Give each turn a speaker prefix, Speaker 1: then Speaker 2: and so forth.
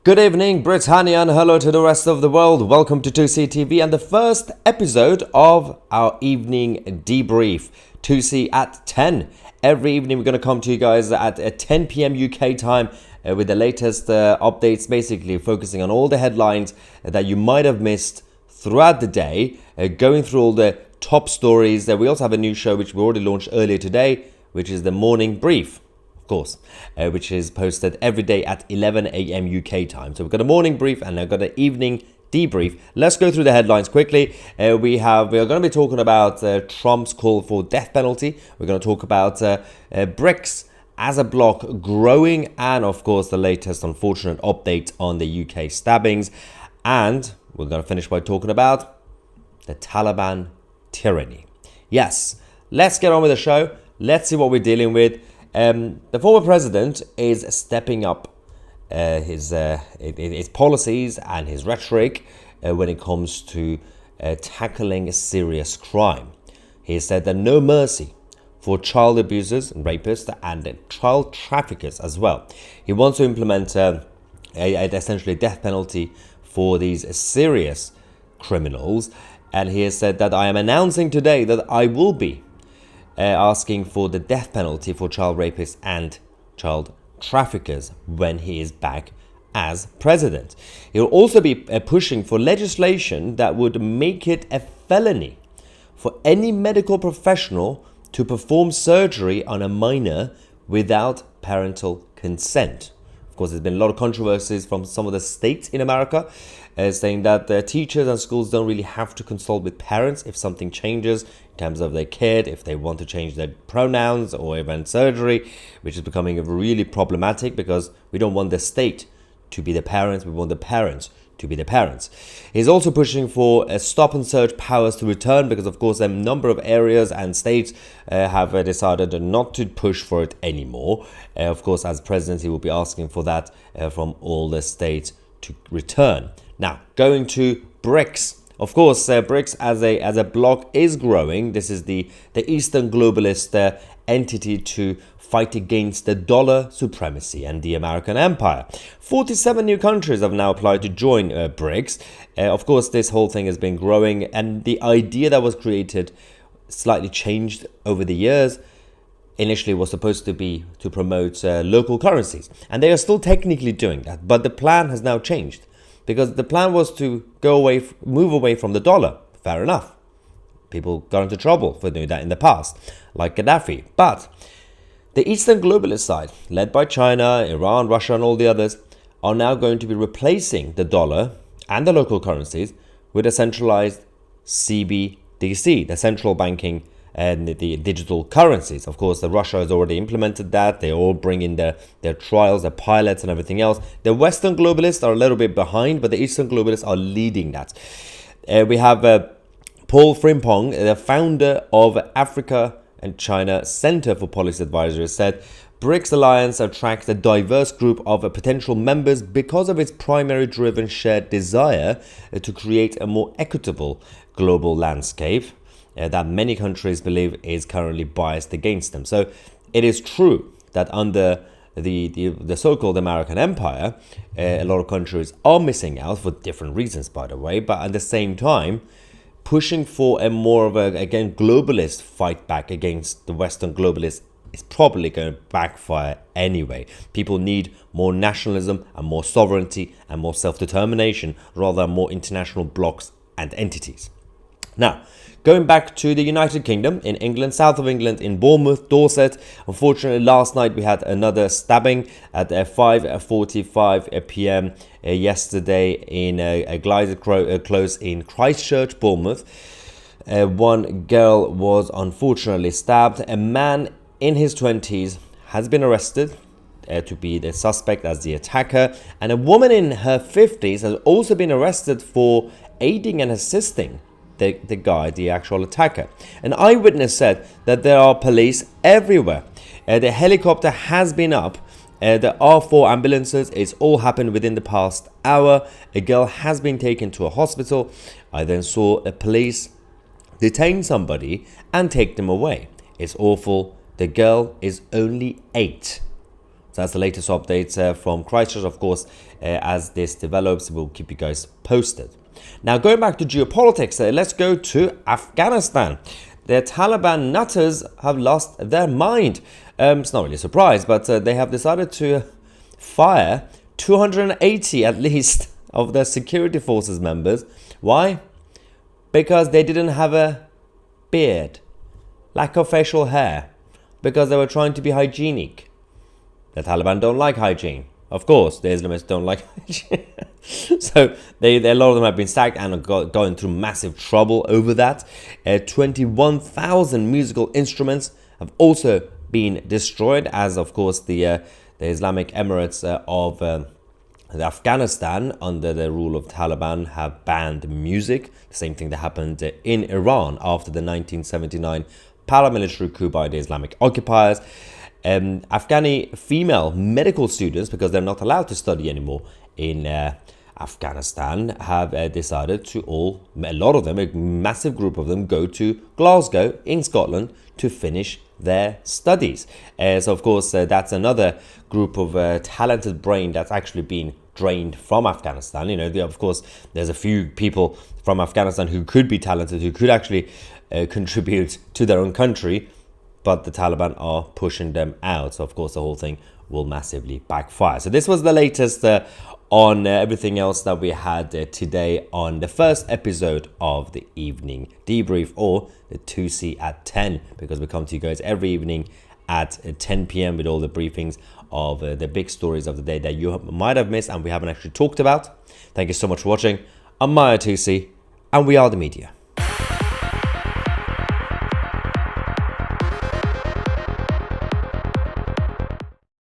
Speaker 1: Good evening, Britannia, and hello to the rest of the world. Welcome to Tousi TV and the first episode of our evening debrief. Tousi at 10. Every evening we're going to come to you guys at 10 p.m. UK time with the latest updates, basically focusing on all the headlines that you might have missed throughout the day, going through all the top stories. We also have a new show which we already launched earlier today, which is the morning brief. Course, which is posted every day at 11 a.m. UK time. So we've got a morning brief and I've got an evening debrief. Let's go through the headlines quickly. We are going to be talking about Trump's call for death penalty. We're going to talk about BRICS as a bloc growing, and of course the latest unfortunate update on the UK stabbings. And we're going to finish by talking about the Taliban tyranny. Yes, let's get on with the show. Let's see what we're dealing with. The former president is stepping up his policies and his rhetoric when it comes to tackling serious crime. He said that no mercy for child abusers and rapists and child traffickers as well. He wants to implement essentially a death penalty for these serious criminals. And he has said that I am announcing today that I will be asking for the death penalty for child rapists and child traffickers when he is back as president. He will also be pushing for legislation that would make it a felony for any medical professional to perform surgery on a minor without parental consent. Of course, there's been a lot of controversies from some of the states in America saying that the teachers and schools don't really have to consult with parents if something changes in terms of their kid, if they want to change their pronouns or even surgery, which is becoming really problematic because we don't want the state to be the parents, we want the parents to be the parents. He's also pushing for stop and search powers to return because, of course, a number of areas and states have decided not to push for it anymore. Of course, as president, he will be asking for that from all the states to return. Now, going to BRICS. Of course, BRICS as a bloc is growing. This is the Eastern globalist entity to fight against the dollar supremacy and the American empire. 47 new countries have now applied to join BRICS. Of course, this whole thing has been growing, and the idea that was created slightly changed over the years. Initially was supposed to be to promote local currencies, and they are still technically doing that, but the plan has now changed because the plan was to move away from the dollar. Fair enough. People got into trouble for doing that in the past, like Gaddafi. But the Eastern globalist side, led by China, Iran, Russia, and all the others, are now going to be replacing the dollar and the local currencies with a centralized CBDC, the central banking and the digital currencies. Of course, Russia has already implemented that. They all bring in their trials, their pilots and everything else. The Western globalists are a little bit behind, but the Eastern globalists are leading that. We have Paul Frimpong, the founder of Africa and China Center for Policy Advisory, said BRICS alliance attracts a diverse group of potential members because of its primary driven shared desire to create a more equitable global landscape that many countries believe is currently biased against them. So it is true that under the so-called American empire, a lot of countries are missing out for different reasons, by the way, but at the same time, pushing for a more of a, again, globalist fight back against the Western globalists is probably going to backfire anyway. People need more nationalism and more sovereignty and more self-determination rather than more international blocs and entities. Now, going back to the United Kingdom, in England, south of England, in Bournemouth, Dorset. Unfortunately, last night we had another stabbing at 5:45 p.m. Yesterday in a glided close in Christchurch, Bournemouth. One girl was unfortunately stabbed. A man in his 20s has been arrested to be the suspect as the attacker. And a woman in her 50s has also been arrested for aiding and assisting the actual attacker. An eyewitness said that there are police everywhere. The helicopter has been up. There are 4 ambulances. It's all happened within the past hour. A girl has been taken to a hospital. I then saw the police detain somebody and take them away. It's awful. The girl is only 8. So that's the latest updates from Christchurch. Of course, as this develops, we'll keep you guys posted. Now, going back to geopolitics, let's go to Afghanistan. The Taliban nutters have lost their mind. It's not really a surprise, but they have decided to fire 280 at least of their security forces members. Why? Because they didn't have a beard, lack of facial hair, because they were trying to be hygienic. The Taliban don't like hygiene. Of course, the Islamists don't like hygiene. So a lot of them have been sacked and are going through massive trouble over that. 21,000 musical instruments have also been destroyed, as of course the Islamic Emirates of Afghanistan, under the rule of Taliban, have banned music. The same thing that happened in Iran after the 1979 paramilitary coup by the Islamic occupiers. Afghani female medical students, because they're not allowed to study anymore in Afghanistan, have decided to a lot of them, a massive group of them, go to Glasgow in Scotland to finish their studies. So of course that's another group of talented brain that's actually been drained from Afghanistan. Of course there's a few people from Afghanistan who could be talented, who could actually contribute to their own country, but the Taliban are pushing them out. So of course the whole thing will massively backfire. So this was the latest on everything else that we had today on the first episode of the evening debrief, or the Tousi at 10, because we come to you guys every evening at 10 p.m. with all the briefings of the big stories of the day that you might have missed and we haven't actually talked about. Thank you so much for watching. I'm Tousi, and we are the media.